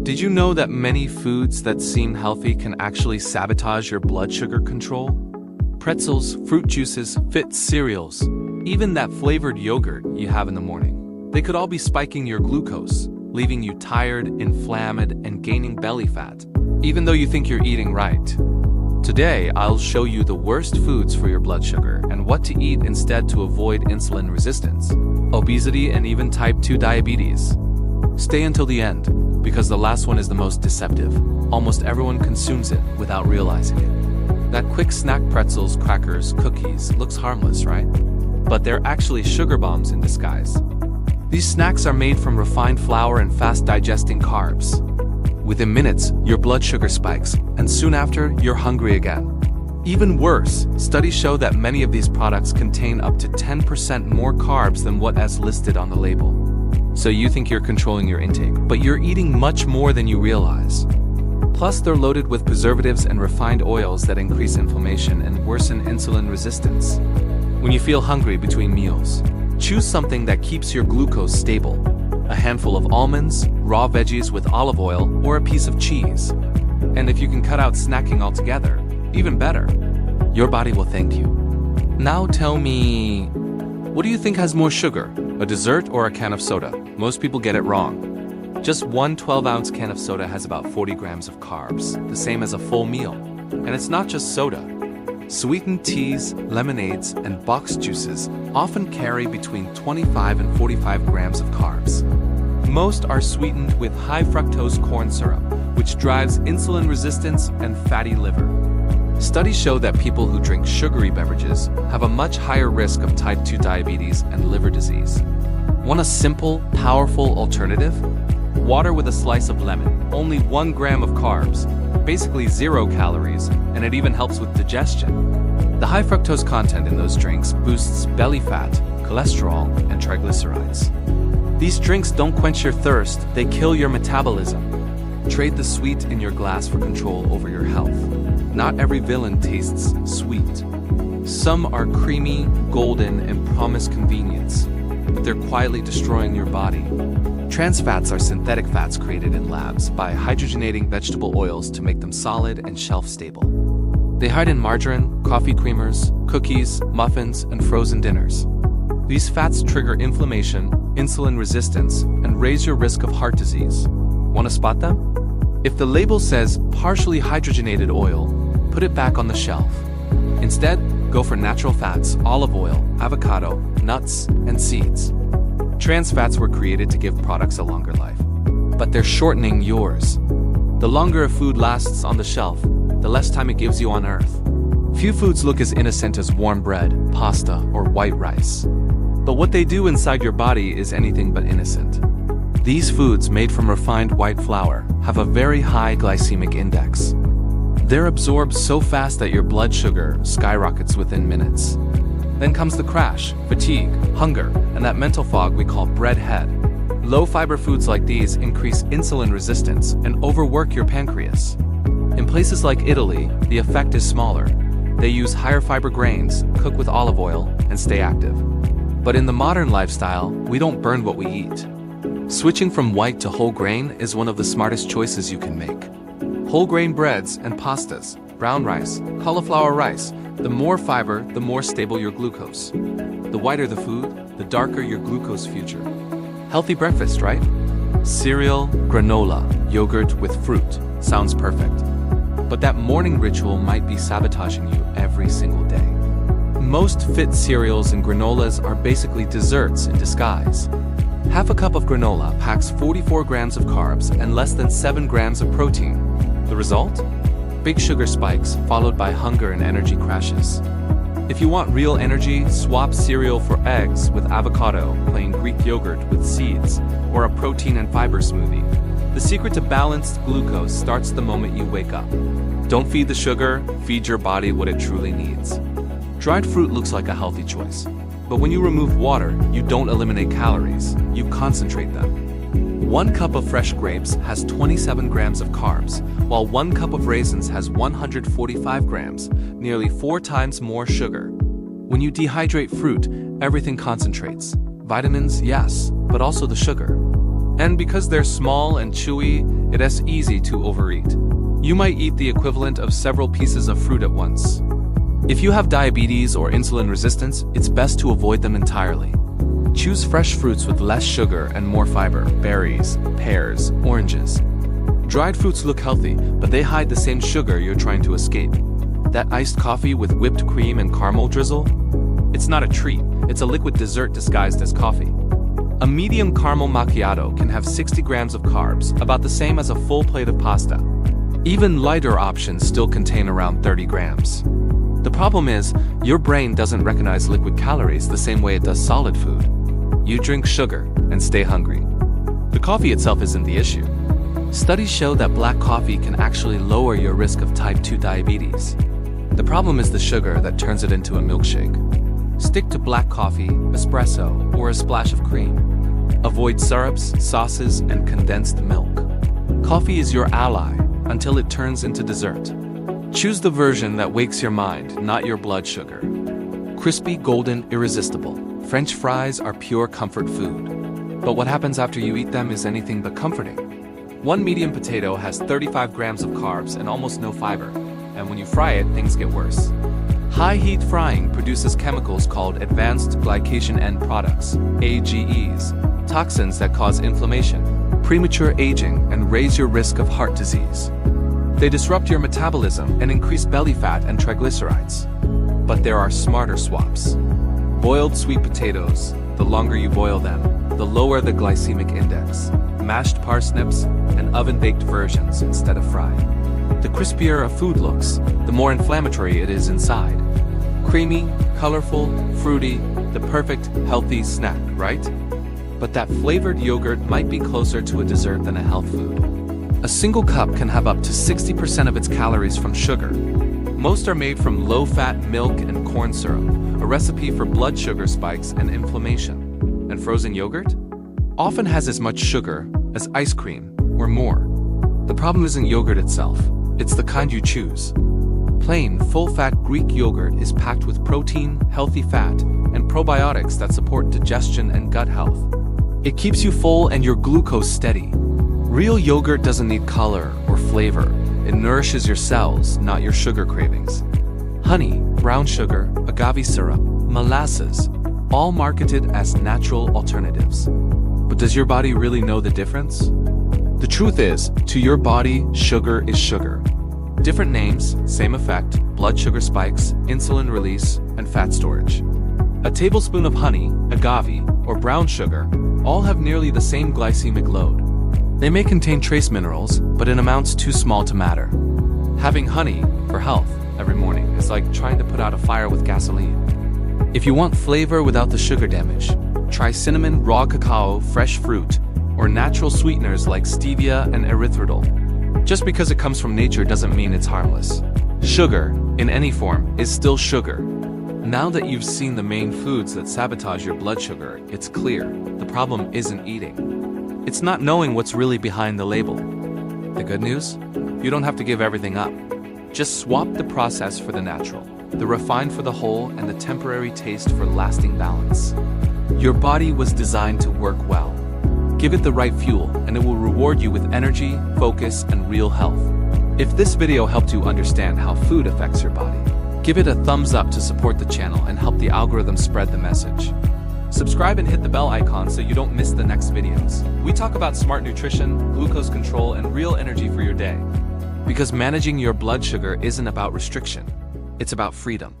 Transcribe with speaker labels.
Speaker 1: Did you know that many foods that seem healthy can actually sabotage your blood sugar control? Pretzels, fruit juices, fit cereals, even that flavored yogurt you have in the morning. They could all be spiking your glucose, leaving you tired, inflamed, and gaining belly fat, even though you think you're eating right. Today, I'll show you the worst foods for your blood sugar and what to eat instead to avoid insulin resistance, obesity, and even type 2 diabetes. Stay until the end, because the last one is the most deceptive. Almost everyone consumes it without realizing it. That quick snack pretzels, crackers, cookies looks harmless, right? But they're actually sugar bombs in disguise. These snacks are made from refined flour and fast-digesting carbs. Within minutes, your blood sugar spikes, and soon after, you're hungry again. Even worse, studies show that many of these products contain up to 10% more carbs than what is listed on the label. So you think you're controlling your intake, but you're eating much more than you realize. Plus, they're loaded with preservatives and refined oils that increase inflammation and worsen insulin resistance. When you feel hungry between meals, choose something that keeps your glucose stable. A handful of almonds, raw veggies with olive oil, or a piece of cheese. And if you can cut out snacking altogether, even better. Your body will thank you. Now tell me, what do you think has more sugar, a dessert or a can of soda? Most people get it wrong. Just one 12-ounce can of soda has about 40 grams of carbs, the same as a full meal. And it's not just soda. Sweetened teas, lemonades, and boxed juices often carry between 25 and 45 grams of carbs. Most are sweetened with high fructose corn syrup, which drives insulin resistance and fatty liver. Studies show that people who drink sugary beverages have a much higher risk of type 2 diabetes and liver disease. Want a simple, powerful alternative? Water with a slice of lemon, only 1 gram of carbs, basically 0 calories, and it even helps with digestion. The high fructose content in those drinks boosts belly fat, cholesterol, and triglycerides. These drinks don't quench your thirst, they kill your metabolism. Trade the sweet in your glass for control over your health. Not every villain tastes sweet. Some are creamy, golden, and promise convenience, but they're quietly destroying your body. Trans fats are synthetic fats created in labs by hydrogenating vegetable oils to make them solid and shelf-stable. They hide in margarine, coffee creamers, cookies, muffins, and frozen dinners. These fats trigger inflammation, insulin resistance, and raise your risk of heart disease. Want to spot them? If the label says partially hydrogenated oil, put it back on the shelf. Instead, go for natural fats, olive oil, avocado, nuts, and seeds. Trans fats were created to give products a longer life, but they're shortening yours. The longer a food lasts on the shelf, the less time it gives you on Earth. Few foods look as innocent as warm bread, pasta, or white rice. But what they do inside your body is anything but innocent. These foods made from refined white flour have a very high glycemic index. They're absorbed so fast that your blood sugar skyrockets within minutes. Then comes the crash, fatigue, hunger, and that mental fog we call breadhead. Low-fiber foods like these increase insulin resistance and overwork your pancreas. In places like Italy, the effect is smaller. They use higher fiber grains, cook with olive oil, and stay active. But in the modern lifestyle, we don't burn what we eat. Switching from white to whole grain is one of the smartest choices you can make. Whole grain breads and pastas, brown rice, cauliflower rice, the more fiber, the more stable your glucose. The whiter the food, the darker your glucose future. Healthy breakfast, right? Cereal, granola, yogurt with fruit. Sounds perfect. But that morning ritual might be sabotaging you every single day. Most fit cereals and granolas are basically desserts in disguise. Half a cup of granola packs 44 grams of carbs and less than 7 grams of protein. The result? Big sugar spikes, followed by hunger and energy crashes. If you want real energy, swap cereal for eggs with avocado, plain Greek yogurt with seeds, or a protein and fiber smoothie. The secret to balanced glucose starts the moment you wake up. Don't feed the sugar, feed your body what it truly needs. Dried fruit looks like a healthy choice, but when you remove water, you don't eliminate calories, you concentrate them. 1 cup of fresh grapes has 27 grams of carbs, while 1 cup of raisins has 145 grams, nearly 4 times more sugar. When you dehydrate fruit, everything concentrates. Vitamins, yes, but also the sugar. And because they're small and chewy, it is easy to overeat. You might eat the equivalent of several pieces of fruit at once. If you have diabetes or insulin resistance, it's best to avoid them entirely. Choose fresh fruits with less sugar and more fiber: berries, pears, oranges. Dried fruits look healthy, but they hide the same sugar you're trying to escape. That iced coffee with whipped cream and caramel drizzle? It's not a treat, it's a liquid dessert disguised as coffee. A medium caramel macchiato can have 60 grams of carbs, about the same as a full plate of pasta. Even lighter options still contain around 30 grams. The problem is, your brain doesn't recognize liquid calories the same way it does solid food. You drink sugar and stay hungry. The coffee itself isn't the issue. Studies show that black coffee can actually lower your risk of type 2 diabetes. The problem is the sugar that turns it into a milkshake. Stick to black coffee, espresso, or a splash of cream. Avoid syrups, sauces, and condensed milk. Coffee is your ally until it turns into dessert. Choose the version that wakes your mind, not your blood sugar. Crispy, golden, irresistible. French fries are pure comfort food. But what happens after you eat them is anything but comforting. One medium potato has 35 grams of carbs and almost no fiber. And when you fry it, things get worse. High-heat frying produces chemicals called advanced glycation end products, AGEs, toxins that cause inflammation, premature aging, and raise your risk of heart disease. They disrupt your metabolism and increase belly fat and triglycerides. But there are smarter swaps. Boiled sweet potatoes: the longer you boil them, the lower the glycemic index. Mashed parsnips and oven-baked versions instead of fried. The crispier a food looks, the more inflammatory it is inside. Creamy, colorful, fruity, the perfect healthy snack, right? But that flavored yogurt might be closer to a dessert than a health food. A single cup can have up to 60% of its calories from sugar. Most are made from low-fat milk and corn syrup, a recipe for blood sugar spikes and inflammation. And frozen yogurt? Often has as much sugar as ice cream, or more. The problem isn't yogurt itself, it's the kind you choose. Plain, full-fat Greek yogurt is packed with protein, healthy fat, and probiotics that support digestion and gut health. It keeps you full and your glucose steady. Real yogurt doesn't need color or flavor. It nourishes your cells, not your sugar cravings. Honey, brown sugar, agave syrup, molasses, all marketed as natural alternatives. But does your body really know the difference? The truth is, to your body, sugar is sugar. Different names, same effect: blood sugar spikes, insulin release, and fat storage. A tablespoon of honey, agave, or brown sugar all have nearly the same glycemic load. They may contain trace minerals, but in amounts too small to matter. Having honey, for health, every morning is like trying to put out a fire with gasoline. If you want flavor without the sugar damage, try cinnamon, raw cacao, fresh fruit, or natural sweeteners like stevia and erythritol. Just because it comes from nature doesn't mean it's harmless. Sugar, in any form, is still sugar. Now that you've seen the main foods that sabotage your blood sugar, it's clear the problem isn't eating. It's not knowing what's really behind the label. The good news? You don't have to give everything up. Just swap the process for the natural, the refined for the whole, and the temporary taste for lasting balance. Your body was designed to work well. Give it the right fuel, and it will reward you with energy, focus, and real health. If this video helped you understand how food affects your body, give it a thumbs up to support the channel and help the algorithm spread the message. Subscribe and hit the bell icon so you don't miss the next videos. We talk about smart nutrition, glucose control, and real energy for your day. Because managing your blood sugar isn't about restriction, it's about freedom.